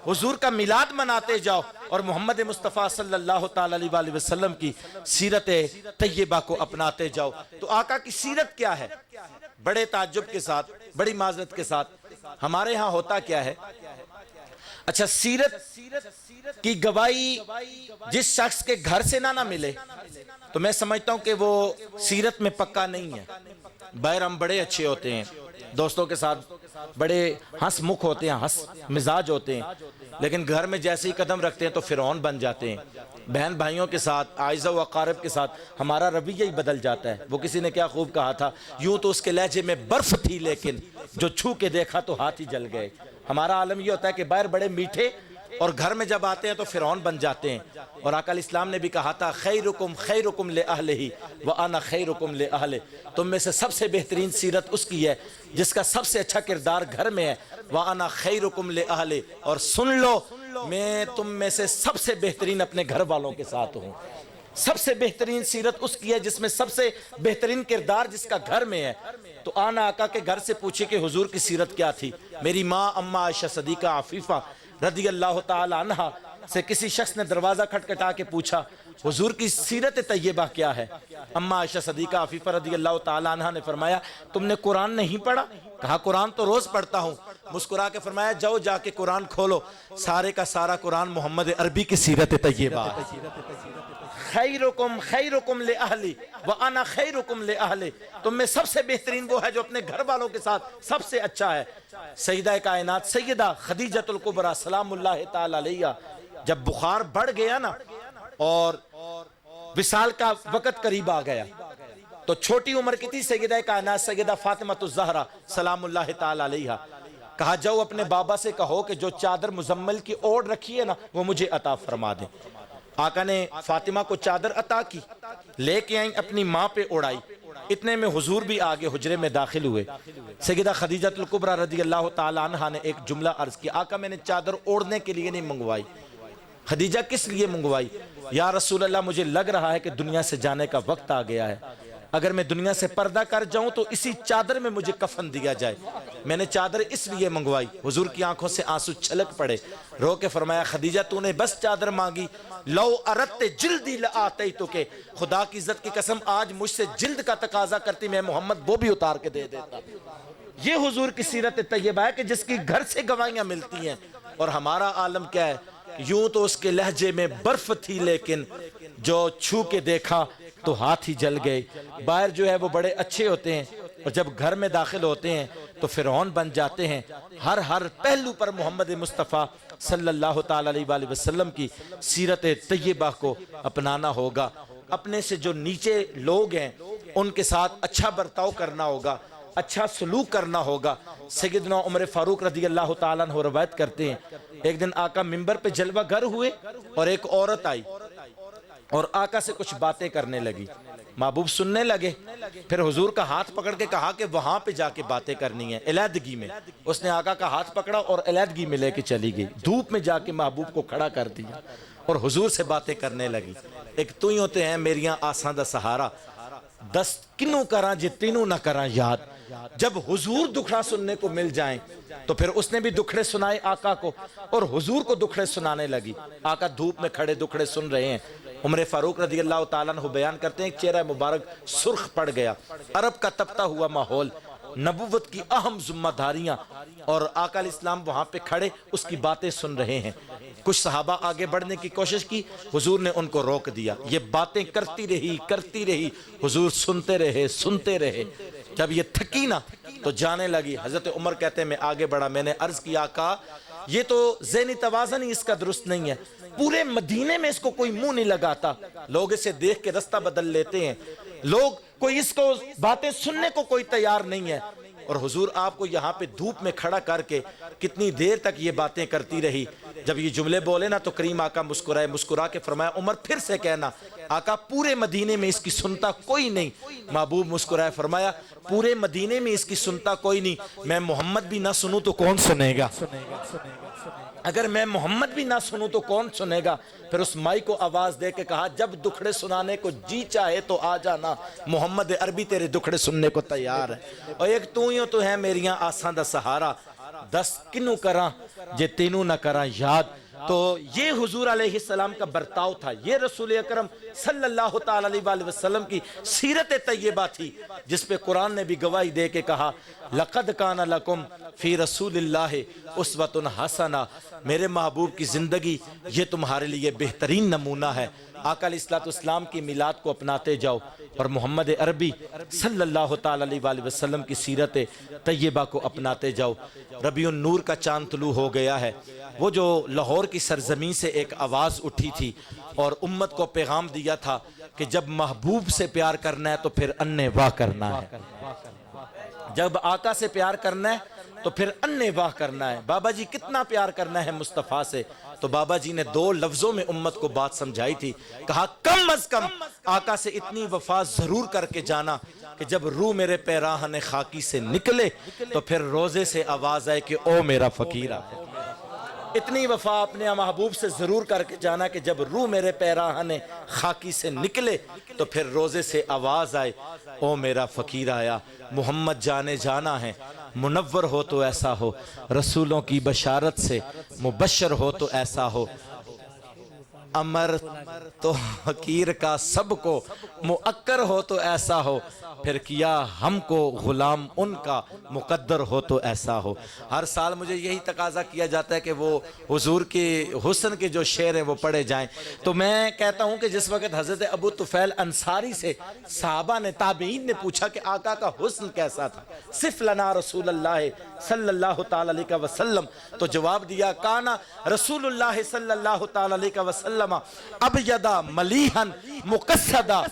حضور کا میلاد مناتے جاؤ اور محمد مصطفیٰ صلی اللہ تعالیٰ علیہ وسلم کی سیرت طیبہ کو اپناتے جاؤ۔ تو آقا کی سیرت کیا ہے؟ بڑے تعجب کے ساتھ، بڑی معذرت کے ساتھ، ہمارے ہاں ہوتا کیا ہے؟ اچھا، سیرت کی گواہی جس شخص کے گھر سے نہ ملے تو میں سمجھتا ہوں کہ وہ سیرت میں پکا نہیں ہے۔ باہر ہم بڑے اچھے ہوتے ہیں، دوستوں کے ساتھ بڑے ہنس مکھ ہوتے ہیں، ہنس مزاج ہوتے ہیں، لیکن گھر میں جیسے ہی قدم رکھتے ہیں تو فرعون بن جاتے ہیں۔ بہن بھائیوں کے ساتھ، اعزہ و اقارب کے ساتھ ہمارا رویہ ہی بدل جاتا ہے۔ وہ کسی نے کیا خوب کہا تھا، یوں تو اس کے لہجے میں برف تھی لیکن جو چھو کے دیکھا تو ہاتھ ہی جل گئے۔ ہمارا عالم یہ ہوتا ہے کہ باہر بڑے میٹھے اور گھر میں جب آتے ہیں تو فرعون بن جاتے ہیں۔ اور آقا علیہ السلام نے بھی کہا تھا خیرکم خیرکم لأہلہ وانا خیرکم لأہلہ، تم میں سے سب سے بہترین سیرت اس کی ہے جس کا سب سے اچھا کردار گھر میں ہے، وانا خیرکم لأہلہ، اور سن لو میں تم میں سے سب سے بہترین اپنے گھر والوں کے ساتھ ہوں۔ سب سے بہترین سیرت اس کی ہے جس میں سب سے بہترین کردار جس کا گھر میں ہے۔ تو آنا آقا کے گھر سے پوچھے کہ حضور کی سیرت کیا تھی۔ میری ماں اماں عائشہ صدیقہ عفیفہ رضی اللہ تعالی عنہ سے کسی شخص نے دروازہ کھٹکھٹا کے پوچھا حضور کی سیرت طیبہ کیا ہے؟ اماں عائشہ صدیقہ عفیفہ رضی اللہ تعالی عنہ نے فرمایا تم نے قرآن نہیں پڑھا؟ کہا قرآن تو روز پڑھتا ہوں۔ مسکرا کے فرمایا جاؤ جا کے قرآن کھولو، سارے کا سارا قرآن محمد عربی کی سیرت طیبہ ہے۔ خیرکم خیرکم لأہلی وانا خیرکم لأہلی، تم میں سب سے بہترین وہ ہے جو اپنے گھر والوں کے ساتھ سب سے اچھا ہے۔ سیدہ کائنات سیدہ خدیجۃ الکبریٰ سلام اللہ تعالی علیہا جب بخار بڑھ گیا نا اور وصال کا وقت قریب آ گیا تو چھوٹی عمر کی تھی سیدہ کائنات سیدہ فاطمہ الزہرا سلام اللہ تعالی علیہا، کہا جاؤ اپنے بابا سے کہو کہ جو چادر مزمل کی اوڑھ رکھی ہے نا وہ مجھے عطا فرما دیں۔ آقا نے فاطمہ کو چادر عطا کی، لے کے آئیں اپنی ماں پہ اڑائی۔ اتنے میں حضور بھی آگے حجرے میں داخل ہوئے۔ سیدہ خدیجۃ الکبریٰ رضی اللہ تعالی عنہ نے ایک جملہ عرض کیا آقا میں نے چادر اوڑھنے کے لیے نہیں منگوائی۔ خدیجہ کس لیے منگوائی؟ یا رسول اللہ مجھے لگ رہا ہے کہ دنیا سے جانے کا وقت آ گیا ہے، اگر میں دنیا سے پردہ کر جاؤں تو اسی چادر میں مجھے کفن دیا جائے، میں نے چادر اس لیے منگوائی۔ حضور کی آنکھوں سے آنسو چھلک پڑے، رو کے فرمایا خدیجہ تو نے بس چادر مانگی، لو اردت جلدی لآتیتک، خدا کی عزت کی قسم آج مجھ سے جلد کا تقاضا کرتی میں محمد وہ بھی اتار کے دے دیتا۔ یہ حضور کی سیرت طیبہ ہے کہ جس کی گھر سے گواہیاں ملتی ہیں۔ اور ہمارا عالم کیا ہے؟ یوں تو اس کے لہجے میں برف تھی لیکن جو چھو کے دیکھا تو ہاتھ ہی جل گئے۔ باہر جو ہے وہ بڑے اچھے ہوتے ہیں اور جب گھر میں داخل ہوتے ہیں تو فرعون بن جاتے ہیں۔ ہر پہلو پر محمد مصطفیٰ صلی اللہ تعالی علیہ وآلہ وسلم کی سیرت طیبہ کو اپنانا ہوگا۔ اپنے سے جو نیچے لوگ ہیں ان کے ساتھ اچھا برتاؤ کرنا ہوگا، اچھا سلوک کرنا ہوگا۔ سیدنا عمر فاروق رضی اللہ تعالیٰ عنہ روایت کرتے ہیں ایک دن آقا منبر پہ جلوہ گر ہوئے اور ایک عورت آئی اور آقا سے کچھ باتیں کرنے لگی، محبوب سننے لگے، پھر حضور کا ہاتھ پکڑ کے کہا کہ وہاں پہ جا کے باتیں کرنی ہیں علیحدگی میں۔ اس نے آقا کا ہاتھ پکڑا اور علیحدگی میں لے کے چلی گئی، دھوپ میں جا کے محبوب کو کھڑا کر دیا اور حضور سے باتیں کرنے لگی۔ ایک تو ہی ہوتے ہیں میریاں آساں دا سہارا، دس کنوں کراں جے تینوں نہ کراں یاد۔ جب حضور دکھڑا سننے کو مل جائیں تو پھر اس نے بھی دکھڑے سنائے آقا کو اور حضور کو دکھڑے سنانے لگی۔ آقا دھوپ میں کھڑے دکھڑے سن رہے ہیں۔ عمر فاروق رضی اللہ تعالیٰ عنہ بیان کرتے ہیں چہرہ مبارک سرخ پڑ گیا، عرب کا تپتا ہوا ماحول، نبوت کی اہم ذمہ داریاں، اور آقا علیہ السلام وہاں پہ کھڑے اس کی باتیں سن رہے ہیں۔ کچھ صحابہ آگے بڑھنے کی کوشش کی، حضور نے ان کو روک دیا۔ یہ باتیں کرتی رہی، حضور سنتے رہے۔ جب یہ تھکی نا تو جانے لگی۔ حضرت عمر کہتے ہیں میں آگے بڑھا، میں نے عرض کیا آقا یہ تو ذہنی توازن ہی اس کا درست نہیں ہے، پورے مدینے میں اس کو کوئی منہ نہیں لگاتا، لوگ اسے دیکھ کے رستہ بدل لیتے ہیں، لوگ کوئی اس کو باتیں سننے کو کوئی تیار نہیں ہے۔ اور حضور آپ کو یہاں پہ دھوپ میں کھڑا کر کے کتنی دیر تک یہ باتیں کرتی رہی۔ جب یہ جملے بولے نا تو کریم آقا مسکرا کے فرمایا عمر پھر سے کہنا۔ آقا پورے مدینے میں اس کی سنتا کوئی نہیں۔ محبوب مسکرائے فرمایا پورے مدینے میں اس کی سنتا کوئی نہیں، میں محمد بھی نہ سنوں تو کون سنے گا؟ اگر میں محمد بھی نہ سنوں تو کون سنے گا؟ پھر اس مائی کو آواز دے کے کہا جب دکھڑے سنانے کو جی چاہے تو آ جانا، محمد عربی تیرے دکھڑے سننے کو تیار ہے۔ اور ایک تو ہی تو ہے میریاں آساں دا سہارا، دس کنوں کراں جے تینوں نہ کراں یاد۔ تو یہ حضور علیہ السلام کا برتاؤ تھا، یہ رسول اکرم صلی اللہ تعالی علیہ وآلہ وسلم کی سیرت طیبہ تھی جس پہ قرآن نے بھی گواہی دے کے کہا لَقَدْ كَانَ لَكُمْ فِي رَسُولِ اللَّهِ أُسْوَةٌ حَسَنَةٌ، میرے محبوب کی زندگی یہ تمہارے لیے بہترین نمونہ ہے۔ آقا علیہ السلام کی میلاد کو اپناتے جاؤ اور محمد عربی صلی اللہ تعالی علیہ وآلہ وسلم کی سیرت طیبہ کو اپناتے جاؤ۔ ربیع النور کا چاند طلوع ہو گیا ہے۔ وہ جو لاہور کی سرزمین سے ایک آواز اٹھی تھی اور امت کو پیغام دیا تھا کہ جب محبوب سے پیار کرنا ہے تو پھر انے واہ کرنا ہے، جب آقا سے پیار کرنا ہے تو پھر انے واہ کرنا ہے۔ بابا جی کتنا پیار کرنا ہے مصطفیٰ سے؟ تو بابا جی نے دو لفظوں میں امت کو بات سمجھائی تھی، کہا کم از کم آقا سے اتنی وفا ضرور کر کے جانا کہ جب روح میرے پیراہن خاکی سے نکلے تو پھر روزے سے آواز آئے کہ او میرا فقیرہ۔ اتنی وفا اپنے محبوب سے ضرور کر کے جانا کہ جب روح میرے پیراہن خاکی سے نکلے تو پھر روزے سے آواز آئے او میرا فقیر آیا، محمد جانے جانا ہے، منور ہو تو ایسا ہو، رسولوں کی بشارت سے مبشر ہو تو ایسا ہو، امر تو حقیر کا سب کو مؤکر ہو تو ایسا ہو، پھر کیا ہم کو غلام ان کا مقدر ہو تو ایسا ہو۔ ہر سال مجھے یہی تقاضا کیا جاتا ہے کہ وہ حضور کے حسن کے جو شعر ہیں وہ پڑھے جائیں، تو میں کہتا ہوں کہ جس وقت حضرت ابو طفیل انصاری سے صحابہ نے تابعین نے پوچھا کہ آقا کا حسن کیسا تھا، صف لنا رسول اللہ صلی اللہ تعالی علیہ وسلم، تو جواب دیا کانا رسول اللہ صلی اللہ تعالی علیہ وسلم ابیضا ملیحن مقصدا۔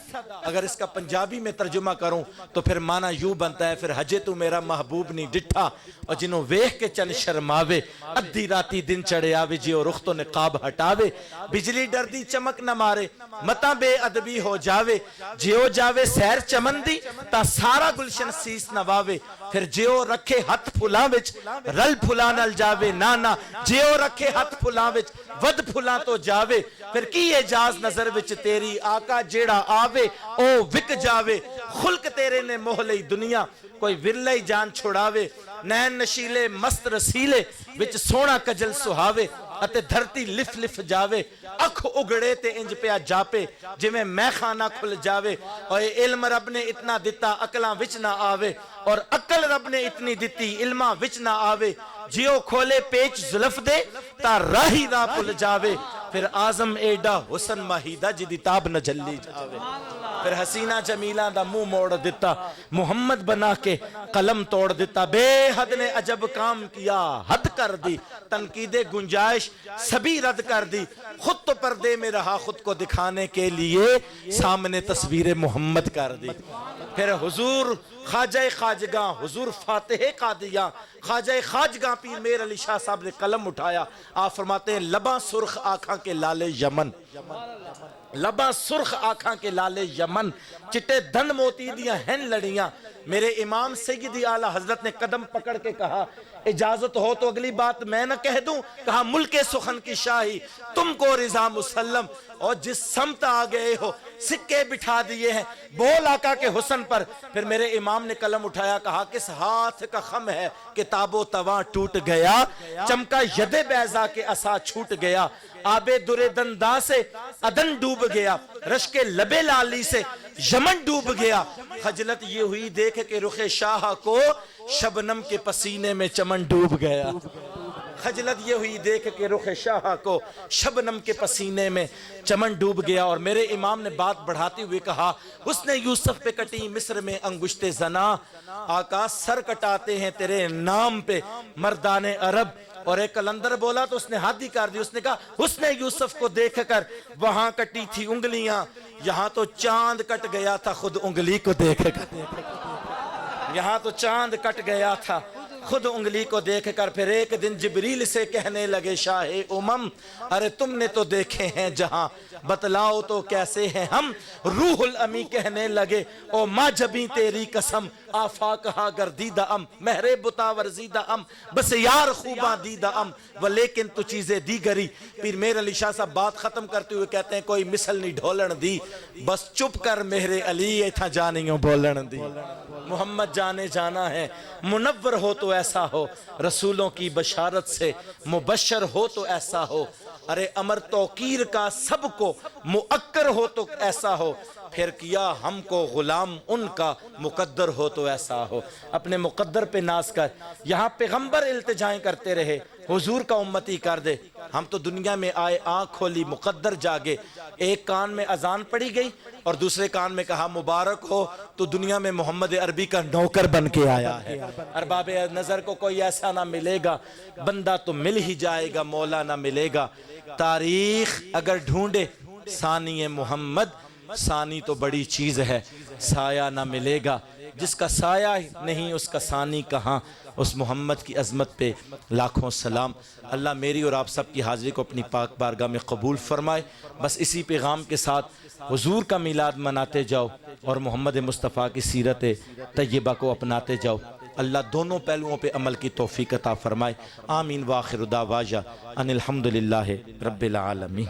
اگر اس کا پنجابی میں ترجمہ کروں تو پھر معنی یوں بنتا ہے، پھر حجے تو میرا محبوب نہیں ڈٹھا، اور جنہوں ویخ کے چن شرماوے، ادھی راتی دن چڑھے آوے جیو رخ تو نقاب ہٹاوے، بجلی ڈردی چمک نہ مارے متا بے ادبی ہو جاوے، جیو جاوے سیر چمن دی تا سارا گلشن سیس نواوے، پھر جیو رکھے ہتھ پھلاں وچ رل پھلاں نل جاوے، نانا جیو رکھے ہتھ پھلاں وچ ود پھلاں تو جاوے، پھر کی اعجاز نظر وچ تیری آقا جیڑا آوے او وک جاوے، خلق تیرے نے موہ لئی دنیا کوئی ورلئی جان چھڑاوے، نین نشیلے مست رسیلے وچ سونا کجل سہاوے، اتے دھرتی لف لف جاوے، اکھ اگڑے تے انج پیا جاپے جویں میں خانہ کھل جاوے، اور علم رب نے اتنا دیتا عقلاں وچ نہ آوے، اور عقل رب نے اتنی دیتی علماں وچ نہ آوے، جیو کھولے پیچ زلف دے تا راہی راہ پل جاوے، پھر آزم ایڈا حسن مہیدہ جدی تاب نہ جلی جاوے، پھر حسینہ جمیلہ دا منہ موڑ دیتا، محمد بنا کے قلم توڑ دیتا، بے حد نے عجب کام کیا حد کر دی، تنقید گنجائش سبھی رد کر دی، خود تو پردے میں رہا خود کو دکھانے کے لیے سامنے تصویر محمد کر دی، پھر حضور خواجہ خواجگاں حضور فاتح قادیاں خواجہ خواجگاں پیر میر علی شاہ صاحب نے قلم اٹھایا، آپ فرماتے ہیں لباں سرخ آنکھاں کے لالے یمن، لباں سرخ آنکھاں کے لالے یمن، چٹے دھن موتی دیاں ہیں لڑیاں، میرے امام سیدی اعلیٰ حضرت نے قدم پکڑ کے کہا اجازت ہو تو اگلی بات میں نہ کہہ دوں، کہا ملک سخن کی شاہی تم کو رضا مسلم، اور جس سمت آ گئے ہو سکے بٹھا دیے ہیں بول آقا کے حسن پر، پھر میرے امام نے قلم اٹھایا کہا کس ہاتھ کا خم ہے کتاب و تواں ٹوٹ گیا، چمکا ید بیضا کے عصا چھوٹ گیا، آب در دندا سے عدن ڈوب گیا، رشک لب لالی سے یمن ڈوب گیا، خجلت یہ ہوئی دیکھ کہ رخ شاہ کو شبنم کے پسینے میں چمن ڈوب گیا، خجلت یہ ہوئی دیکھ کہ رخ شاہ کو شبنم کے پسینے میں چمن ڈوب گیا، اور میرے امام نے بات بڑھاتے ہوئے کہا حسن یوسف پہ کٹی مصر میں انگشت زنا، آقا سر کٹاتے ہیں تیرے نام پہ مردان عرب، اور ایک کلندر بولا تو اس نے ہاتھ ہی کر دی، اس نے کہا حسن یوسف کو دیکھ کر وہاں کٹی تھی انگلیاں، یہاں تو چاند کٹ گیا تھا خود انگلی کو دیکھ کر، یہاں تو چاند کٹ گیا تھا خود انگلی کو دیکھ کر، پھر ایک دن جبریل سے کہنے لگے شاہ امم ارے تم نے تو دیکھے ہیں جہاں بتلاؤ تو کیسے ہیں ہم، روح الامی کہنے لگے او ماں جبیں تیری قسم آفاقہا گردیدہ ام مہر بتا ورزیدہ ام بس یار خوباں دیدہ ام ولیکن تو چیزیں دیگری، پیر میر علی شاہ صاحب بات ختم کرتے ہوئے کہتے ہیں کوئی مثل نہیں ڈھولن دی، بس چپ کر مہر علی ایتھا جانیوں بولن دی، محمد جانے جانا ہے، منور ہو تو ایسا ہو، رسولوں کی بشارت سے مبشر ہو تو ایسا ہو، ارے امر توقیر کا سب کو مؤکر ہو تو ایسا ہو، پھر کیا ہم کو غلام ان کا مقدر ہو تو ایسا ہو۔ اپنے مقدر پہ ناز کر، یہاں پیغمبر التجائیں کرتے رہے حضور کا امتی کر دے، ہم تو دنیا میں آئے آنکھ کھولی مقدر جاگے، ایک کان میں اذان پڑی گئی اور دوسرے کان میں کہا مبارک ہو تو دنیا میں محمد عربی کا نوکر بن کے آیا ہے، ارباب نظر کو کوئی ایسا نہ ملے گا، بندہ تو مل ہی جائے گا مولا نہ ملے گا، تاریخ اگر ڈھونڈے ثانی محمد ثانی تو بڑی چیز ہے، سایہ نہ ملے گا، جس کا سایہ نہیں اس کا ثانی کہاں، اس محمد کی عظمت پہ لاکھوں سلام۔ اللہ میری اور آپ سب کی حاضری کو اپنی پاک بارگاہ میں قبول فرمائے، بس اسی پیغام کے ساتھ حضور کا میلاد مناتے جاؤ اور محمد مصطفیٰ کی سیرت طیبہ کو اپناتے جاؤ۔ اللہ دونوں پہلوؤں پہ عمل کی توفیق عطا فرمائے. آمین. وآخر دعوانا ان الحمدللہ رب العالمین.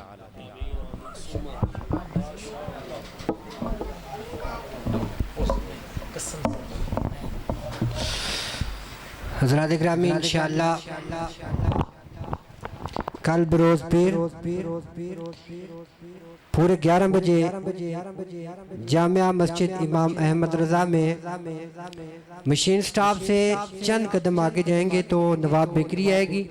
حضرات اکرامی انشاءاللہ کل بروز پیر پورے 11 بجے جامعہ مسجد امام احمد رضا میں مشین سٹاف سے چند قدم آگے جائیں گے تو نواب بیکری آئے گی.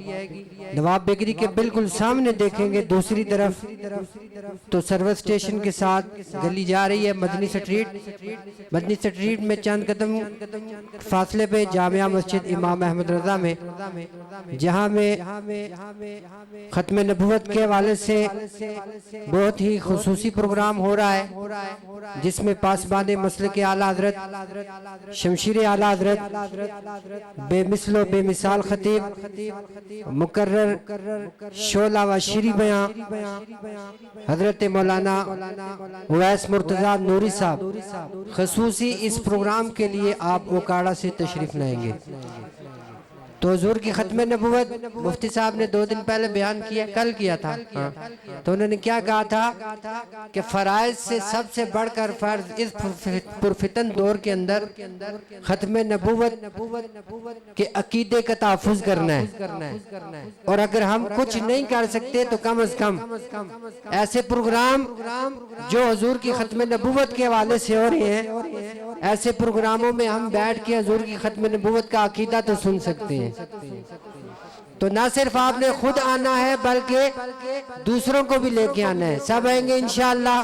نواب بیکری کے بالکل سامنے دیکھیں گے دوسری طرف تو سروس اسٹیشن کے ساتھ گلی جا رہی ہے مدنی سٹریٹ. مدنی سٹریٹ میں چند قدم فاصلے پہ جامعہ مسجد امام احمد رضا میں جہاں میں ختم نبوت کے حوالے سے بہت ہی خصوصی پروگرام ہو رہا ہے جس میں پاسبان مسلک اعلیٰ حضرت شمشیر اعلیٰ حضرت بے مثل و بے مثال خطیب مقرر شعلہ و شیریں بیاں حضرت مولانا اویس مرتضیٰ نوری صاحب خصوصی اس پروگرام کے لیے آپ اوکاڑا سے تشریف لائیں گے. تو حضور کی ختم نبوت مفتی صاحب نے 2 دن پہلے بیان کیا, کل کیا تھا, تو انہوں نے کیا کہا تھا کہ فرائض سے سب سے بڑھ کر فرض اس پرفتن دور کے اندر ختم نبوت کے عقیدے کا تحفظ کرنا ہے, اور اگر ہم کچھ نہیں کر سکتے تو کم از کم ایسے پروگرام جو حضور کی ختم نبوت کے حوالے سے ہو رہے ہیں ایسے پروگراموں میں ہم بیٹھ کے حضور کی ختم نبوت کا عقیدہ تو سن سکتے ہیں. تو نہ صرف آپ نے خود آنا ہے بلکہ دوسروں کو بھی لے کے آنا ہے. سب آئیں گے انشاءاللہ.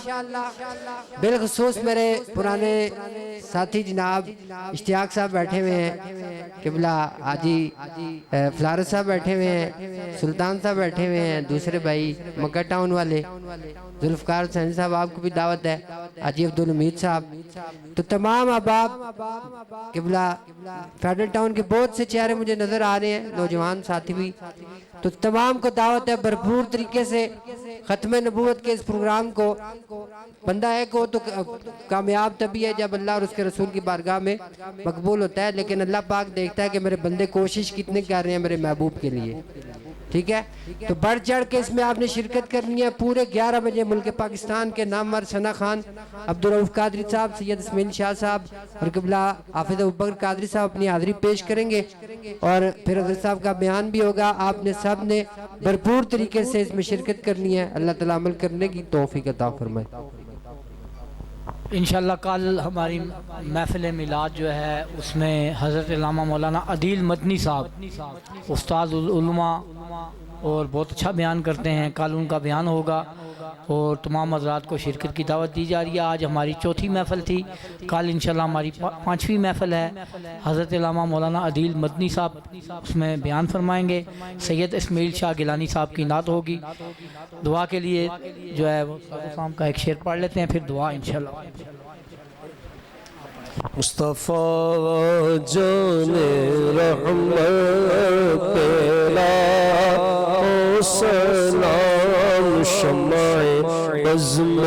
بالخصوص میرے پرانے ساتھی جناب اشتیاق صاحب بیٹھے ہوئے ہیں, قبلہ حاجی فلارس صاحب بیٹھے ہوئے ہیں, سلطان صاحب بیٹھے ہوئے ہیں, دوسرے بھائی مکہ ٹاؤن والے ذوالفقار حسین صاحب آپ کو بھی دعوت ہے, حاجی عبدالحمید صاحب. تو تمام احباب قبلہ فیڈرل ٹاؤن کے بہت سے چہرے مجھے نظر آ رہے ہیں, نوجوان ساتھی بھی, تو تمام کو دعوت ہے بھرپور طریقے سے ختم نبوت کے اس پروگرام کو. بندہ ایک ہو تو کامیاب تبھی ہے جب اللہ اور اس کے رسول کی بارگاہ میں مقبول ہوتا ہے, لیکن اللہ پاک دیکھتا ہے کہ میرے بندے کوشش کتنے کر رہے ہیں میرے محبوب کے لیے. ٹھیک ہے, تو بڑھ چڑھ کے اس میں آپ نے شرکت کرنی ہے. پورے 11 بجے ملک پاکستان کے نامور ثنا خان, عبدالرؤف قادری صاحب, سید اسماعیل شاہ صاحب اور قبلہ حافظ ابوبکر قادری صاحب اپنی حاضری پیش کریں گے, اور پھر حضرت صاحب کا بیان بھی ہوگا. آپ نے سب نے بھرپور طریقے سے اس میں شرکت کرنی ہے. اللہ تعالیٰ عمل کرنے کی توفیق عطا فرمائے. انشاءاللہ کل ہماری محفل میلاد جو ہے اس میں حضرت علامہ مولانا عدیل مدنی صاحب استاد العلماء اور بہت اچھا بیان کرتے ہیں, کل ان کا بیان ہوگا اور تمام حضرات کو شرکت کی دعوت دی جا رہی ہے. آج ہماری 4تھی محفل تھی, کل انشاءاللہ ہماری 5ویں محفل ہے. حضرت علامہ مولانا عدیل مدنی صاحب اس میں بیان فرمائیں گے. سید اسماعیل شاہ گیلانی صاحب کی نعت ہوگی. دعا کے لیے جو ہے وہ صاحب کا ایک شعر پڑھ لیتے ہیں, پھر دعا انشاءاللہ. مصطفیٰ جان رحمت تیرا او سلام شمع بزم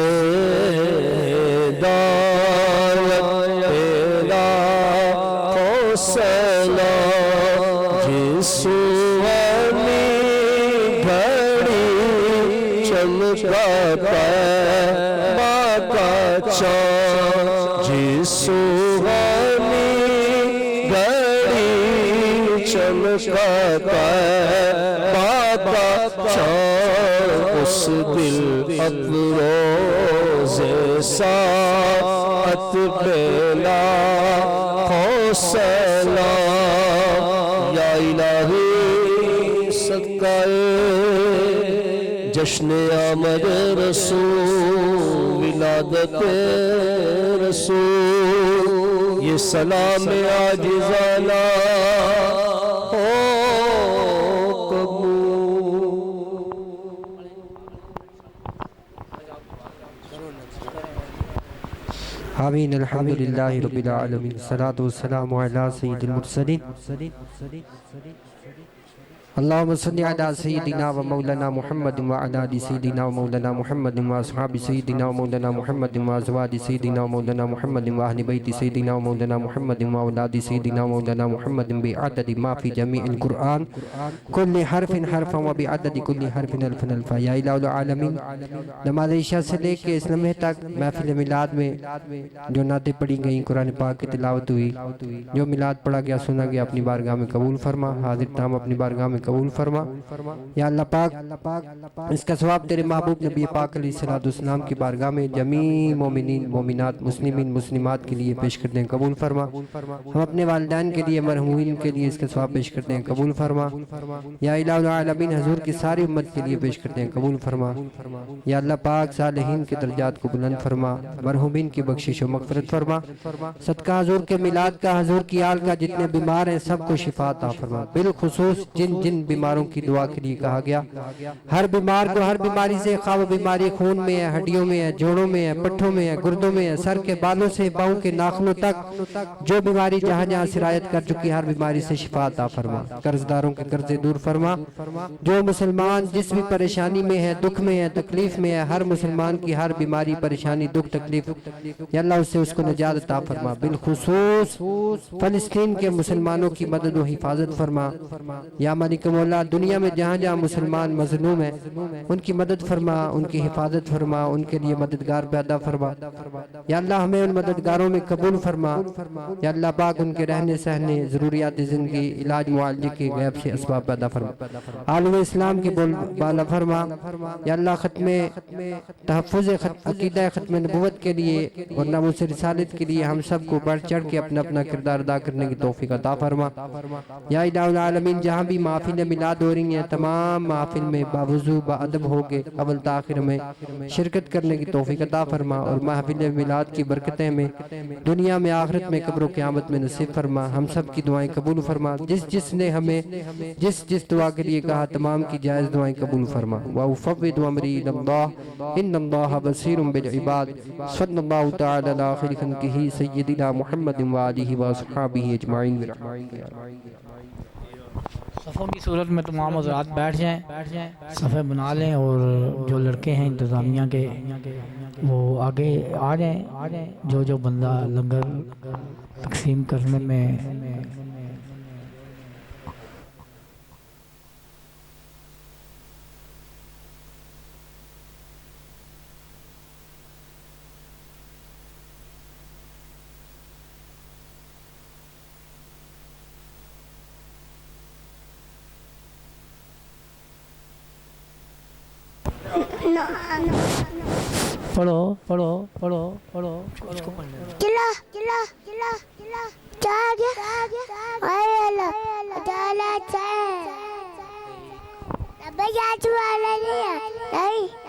دعوت تیرا او سلام جسو گھڑی چمکا پیما کا چاند جسو چمکا بابا چاند اس دل افروز ساعت بلا حوصلہ یا الہی صدقہ جشن آمد رسول ولادت رسول یہ سلام عاجزانہ آمین. الحمدللہ رب العالمین, الصلاۃ والسلام علی سید المرسلین. اللهم صل على سيدنا ومولانا محمد وعلى آل سيدنا ومولانا محمد وأصحاب سيدنا ومولانا محمد وأزواج سيدنا ومولانا محمد وأهل بيت سيدنا ومولانا محمد وأولاد سيدنا ومولانا محمد بعدد ما في جميع القرآن كل حرف حرفا وبعدد كل حرف ألفا ألفا یا الہ العالمین. نماز عشاء سے لے کے اس لمحے تک محفل میلاد میں جو نعتیں پڑھی گئیں، قرآن پاک کی تلاوت ہوئی، جو میلاد پڑھا گیا سنا گیا، اپنی بارگاہ میں قبول فرما. حاضر تام اپنی بارگاہ میں قبول فرما. یا اللہ پاک اس کا ثواب تیرے محبوب نبی پاک علیہ السلام کی بارگاہ میں جمیع مومنین مومنات مسلمین مسلمات کے لیے پیش کرتے ہیں، قبول فرما. ہم اپنے والدین کے لیے مرحومین کے لیے اس کا ثواب پیش کرتے ہیں، قبول فرما. یا الہ العالمین حضور کی ساری امت کے لیے پیش کرتے ہیں، قبول فرما. یا اللہ پاک صالحین کے درجات کو بلند فرما، مرحومین کی بخشش و مغفرت فرما. صدقہ حضور کے میلاد کا، حضور کی آل کا، جتنے بیمار ہیں سب کو شفا عطا فرما. بالخصوص جن بیماروں کی دعا کے لیے کہا گیا، ہر بیمار کو ہر بیماری سے، خواہ وہ بیماری خون میں ہے، ہڈیوں میں ہے، جوڑوں میں ہے، پٹھوں میں ہے، گردوں میں ہے، سر کے بالوں سے پاؤں کے ناخنوں تک جو بیماری جہاں جہاں سرایت کر چکی ہر بیماری سے شفا عطا فرما. قرض داروں کے قرضے دور فرما. جو مسلمان جس بھی پریشانی میں ہے، دکھ میں ہے، تکلیف میں ہے، ہر مسلمان کی ہر بیماری پریشانی دکھ تکلیف یا اللہ اس سے اس کو نجات عطا فرما. بالخصوص فلسطین کے مسلمانوں کی مدد و حفاظت فرما. یا مالک مولا دنیا میں جہاں جہاں مسلمان مظلوم ہیں ان کی مدد فرما، ان کی حفاظت فرما، ان کے لیے مددگار پیدا فرما. یا اللہ ہمیں ان مددگاروں میں قبول فرما. یا اللہ پاک ان کے رہنے سہنے، ضروریات زندگی، علاج معالجے کے غیب سے اسباب پیدا فرما. عالم اسلام کی بول بالا فرما. یا اللہ ختم تحفظ عقیدہ ختم نبوت کے لیے اور ناموس رسالت کے لیے ہم سب کو بڑھ چڑھ کے اپنا اپنا کردار ادا کرنے کی توفیق عطا فرما. یا الہ العالمین جہاں بھی محافل میلاد ہو رہی ہیں تمام محافل میں باوضو باادب ہو کے اول تاخیر میں شرکت کرنے کی توفیق عطا فرما. اور محفل میلاد کی برکتیں میں دنیا میں آخرت میں قبر و قیامت میں نصیب فرما. ہم سب کی دعائیں قبول فرما. جس نے ہمیں جس دعا کے لیے کہا تمام کی جائز دعائیں قبول فرما. وَأُفَوِّضُ أَمْرِي إِلَى اللَّهِ إِنَّ اللَّهَ بَصِيرٌ بِالْعِبَادِ. صلی اللہ تعالی علی خیر خلقہ سیدنا محمد وآلہ وصحبہ اجمعین. صفوں کی صورت میں تمام حضرات بیٹھ جائیں، صفحے بنا لیں، اور جو لڑکے ہیں انتظامیہ کے وہ آگے آ جائیں. جو بندہ لنگر تقسیم کرنے میں پڑھو. چلا چاہ اللہ